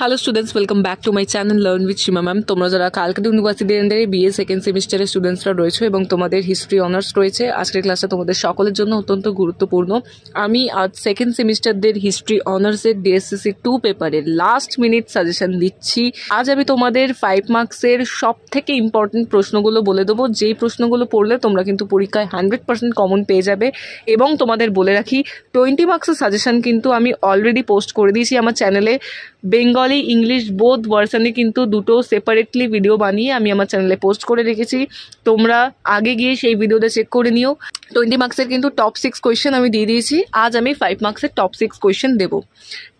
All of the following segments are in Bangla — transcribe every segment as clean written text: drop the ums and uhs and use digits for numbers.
Hello students, welcome back to my channel learn with Seema ma'am. তোমরা যারা ক্যালকাটা ইউনিভার্সিটির আন্ডারে বিএ সেকেন্ড সেমিস্টারের স্টুডেন্টসরা রয়েছে এবং তোমাদের হিস্ট্রি অনার্স রয়েছে, আজকের ক্লাসটা তোমাদের সকলের জন্য অত্যন্ত গুরুত্বপূর্ণ। আমি আজ সেকেন্ড সেমিস্টারদের হিস্ট্রি অনার্সের ডিএসসিসি 2 পেপারের লাস্ট মিনিট সাজেশন দিচ্ছি। আজ আমি তোমাদের 5 মার্কসের সব থেকে ইম্পর্টেন্ট প্রশ্নগুলো বলে দেবো, যেই প্রশ্নগুলো পড়লে তোমরা কিন্তু পরীক্ষায় 100% কমন পেয়ে যাবে। এবং তোমাদের বলে রাখি, 20 মার্কসের সাজেশন কিন্তু আমি অলরেডি পোস্ট করে দিয়েছি আমার চ্যানেলে। বেঙ্গলি ইংলিশ বোথ ভার্সানে কিন্তু দুটো সেপারেটলি ভিডিও বানিয়ে আমি আমার চ্যানেলে পোস্ট করে রেখেছি, তোমরা আগে গিয়ে সেই ভিডিওটা চেক করে নিও। 20 মার্কসের কিন্তু টপ 6 কোয়েশ্চেন আমি দিয়ে দিয়েছি, আজ আমি 5 মার্কসের টপ 6 কোয়েশ্চেন দেবো।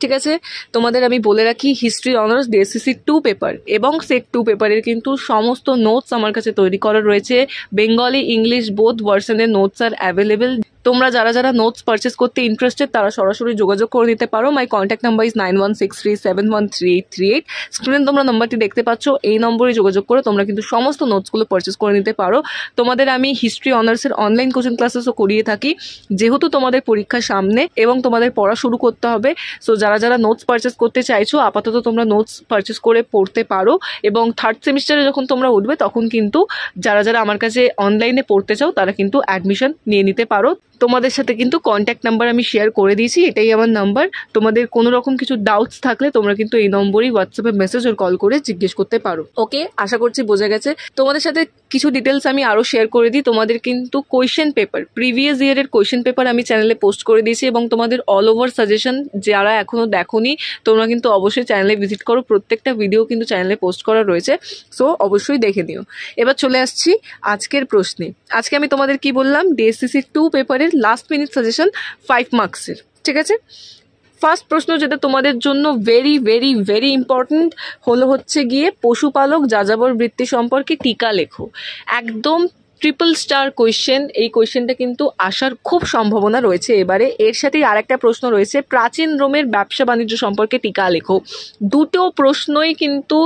ঠিক আছে, তোমাদের আমি বলে রাখি, হিস্ট্রি অনার্স ডিএসসিসি 2 পেপার এবং সেট 2 পেপারের কিন্তু সমস্ত নোটস আমার কাছে তৈরি করা রয়েছে। বেঙ্গলি ইংলিশ বোথ ভার্সানের নোটস আর অ্যাভেলেবেল। তোমরা যারা যারা নোটস পারচেস করতে ইন্টারেস্টেড তারা সরাসরি যোগাযোগ করে নিতে পারো। মাই কন্ট্যাক্ট নাম্বার ইজ 9163713838। স্ক্রিনে তোমরা নাম্বারটি দেখতে পাচ্ছ, এই নম্বরে যোগাযোগ করে তোমরা কিন্তু সমস্ত নোটসগুলো পারচেস করে নিতে পারো। তোমাদের আমি হিস্ট্রি অনার্সের অনলাইন কোচিং ক্লাসেসও করিয়ে থাকি, যেহেতু তোমাদের পরীক্ষা সামনে এবং তোমাদের পড়া শুরু করতে হবে। সো যারা যারা নোটস পারচেস করতে চাইছো, আপাতত তোমরা নোটস পারচেস করে পড়তে পারো। এবং থার্ড সেমিস্টারে যখন তোমরা উঠবে তখন কিন্তু যারা যারা আমার কাছে অনলাইনে পড়তে চাও তারা কিন্তু অ্যাডমিশন নিয়ে নিতে পারো। তোমাদের সাথে কিন্তু কন্ট্যাক্ট নাম্বার আমি শেয়ার করে দিয়েছি, এটাই আমার নাম্বার। তোমাদের কোনো রকম কিছু ডাউটস থাকলে তোমরা কিন্তু এই নম্বরেই হোয়াটসঅ্যাপে মেসেজ আর কল করে জিজ্ঞেস করতে পারো। ওকে, আশা করছি বোঝা গেছে। তোমাদের সাথে কিছু ডিটেলস আমি আরও শেয়ার করে দিই। তোমাদের কিন্তু কোয়েশ্চেন পেপার, প্রিভিয়াস ইয়ারের কোয়েশ্চেন পেপার আমি চ্যানেলে পোস্ট করে দিয়েছি এবং তোমাদের অল ওভার সাজেশন যারা এখনও দেখোনি তোমরা কিন্তু অবশ্যই চ্যানেলে ভিজিট করো, প্রত্যেকটা ভিডিও কিন্তু চ্যানেলে পোস্ট করা রয়েছে। সো অবশ্যই দেখে নিও। এবার চলে আসছি আজকের প্রশ্নে। আজকে আমি তোমাদের কি বললাম, ডিএসসিসি 2 পেপারের লাস্ট মিনিট সাজেশন 5 মার্কসের। ঠিক আছে, ফার্স্ট প্রশ্ন যেটা তোমাদের জন্য ভেরি ভেরি ভেরি ইম্পর্টেন্ট হচ্ছে গিয়ে পশুপালক যাযাবর বৃত্তি সম্পর্কে টিকা লেখো। একদম ট্রিপল স্টার কোয়েশ্চেন, এই কোয়েশ্চেনটা কিন্তু আসার খুব সম্ভাবনা রয়েছে এবারে। এর সাথেই আরেকটা প্রশ্ন রয়েছে, প্রাচীন রোমের ব্যবসা বাণিজ্য সম্পর্কে টিকা লেখো। দুটো প্রশ্নই কিন্তু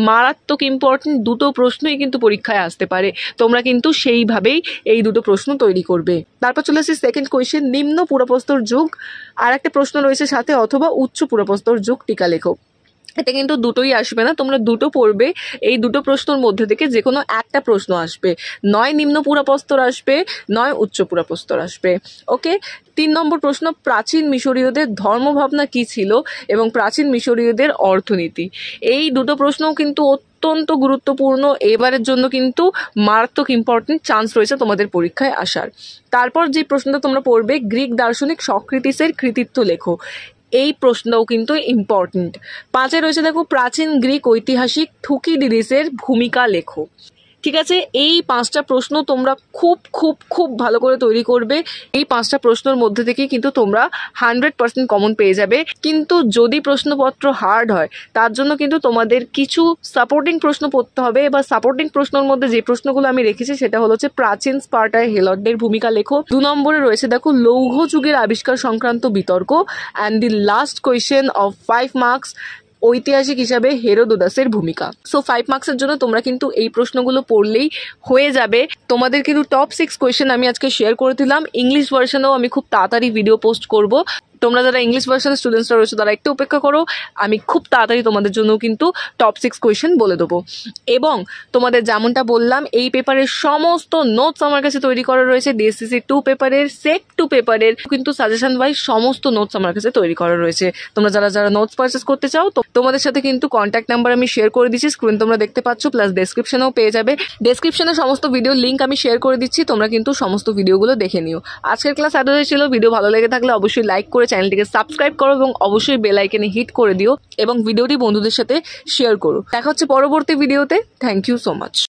মারাত্মক ইম্পর্টেন্ট, দুটো প্রশ্নই কিন্তু পরীক্ষায় আসতে পারে। তোমরা কিন্তু সেইভাবেই এই দুটো প্রশ্ন তৈরি করবে। তারপর চলে আসছে সেকেন্ড কোয়েশ্চেন, নিম্ন পুরাপ্রস্তর যুগ। আর একটা প্রশ্ন রয়েছে সাথে, অথবা উচ্চ পুরাপ্রস্তর যুগ টিকা লেখো। এটা কিন্তু দুটোই আসবে না, তোমরা দুটো পড়বে। এই দুটো প্রশ্নের মধ্যে থেকে যে কোনো একটা প্রশ্ন আসবে, নয় নিম্ন পুরাপ্রস্তর আসবে, নয় উচ্চ পুরাপ্রস্তর আসবে। ওকে, 3 নম্বর প্রশ্ন, প্রাচীন মিশরীয়দের ধর্মভাবনা কি ছিল এবং প্রাচীন মিশরীয়দের অর্থনীতি। এই দুটো প্রশ্নও কিন্তু অত্যন্ত গুরুত্বপূর্ণ, এবারের জন্য কিন্তু মারাত্মক ইম্পর্টেন্ট চান্স রয়েছে তোমাদের পরীক্ষায় আসার। তারপর যে প্রশ্নটা তোমরা পড়বে, গ্রিক দার্শনিক সক্রেটিসের কৃতিত্ব লেখো। এই প্রশ্নটাও কিন্তু ইম্পর্টেন্ট। 5 রয়েছে দেখো, প্রাচীন গ্রিক ঐতিহাসিক থুকিডিডিসের ভূমিকা লেখো। ঠিক আছে, এই 5টা প্রশ্ন তোমরা খুব খুব খুব ভালো করে তৈরি করবে। এই 5টা প্রশ্নের মধ্যে থেকে কিন্তু তোমরা 100% কমন পেয়ে যাবে। কিন্তু যদি প্রশ্নপত্র হার্ড হয় তার জন্য কিন্তু তোমাদের কিছু সাপোর্টিং প্রশ্ন পড়তে হবে। এবার সাপোর্টিং প্রশ্নের মধ্যে যে প্রশ্নগুলো আমি রেখেছি সেটা হলো হচ্ছে, প্রাচীন স্পার্টায় হেলডদের ভূমিকা লেখো। 2 নম্বরে রয়েছে দেখো, লৌহ যুগের আবিষ্কার সংক্রান্ত বিতর্ক। And the last question of 5 marks, ঐতিহাসিক হিসাবে হেরোদোটাসের ভূমিকা। সো 5 মার্কসের জন্য তোমরা কিন্তু এই প্রশ্নগুলো পড়লেই হয়ে যাবে। তোমাদের কিন্তু টপ 6 কোয়েশ্চেন আমি আজকে শেয়ার করে দিলাম। ইংলিশ ভার্সনেও আমি খুব তাড়াতাড়ি ভিডিও পোস্ট করব। তোমরা যারা ইংলিশ ভার্সনের স্টুডেন্টসরা রয়েছে তারা একটু অপেক্ষা করো, আমি খুব তাড়াতাড়ি তোমাদের জন্য কিন্তু টপ 6 কোয়েশ্চেন বলে দেবো। এবং তোমাদের যেমনটা বললাম, এই পেপারের সমস্ত নোটস আমার কাছে তৈরি করা রয়েছে। ডিএসসিসি 2 পেপারের, সেট 2 পেপারের কিন্তু সাজেশন ওয়াইজ সমস্ত নোটস আমার কাছে তৈরি করা রয়েছে। তোমরা যারা যারা নোটস পারচেস করতে চাও তো তোমাদের সাথে কিন্তু কন্ট্যাক্ট নাম্বার আমি শেয়ার করে দিচ্ছি, স্ক্রিন তোমরা দেখতে পাচ্ছ, প্লাস ডেসক্রিপশনেও পেয়ে যাবে। ডেসক্রিপশনে সমস্ত ভিডিও লিঙ্ক আমি শেয়ার করে দিচ্ছি, তোমরা কিন্তু সমস্ত ভিডিওগুলো দেখে নিও। আজকের ক্লাস এতটাই ছিল। ভিডিও ভালো লেগে থাকলে অবশ্যই লাইক করে চ্যানেলটিকে সাবস্ক্রাইব করো এবং অবশ্যই বেল আইকনে হিট করে দিও এবং ভিডিওটি বন্ধুদের সাথে শেয়ার করো। দেখা হচ্ছে পরবর্তী ভিডিওতে। Thank you so much.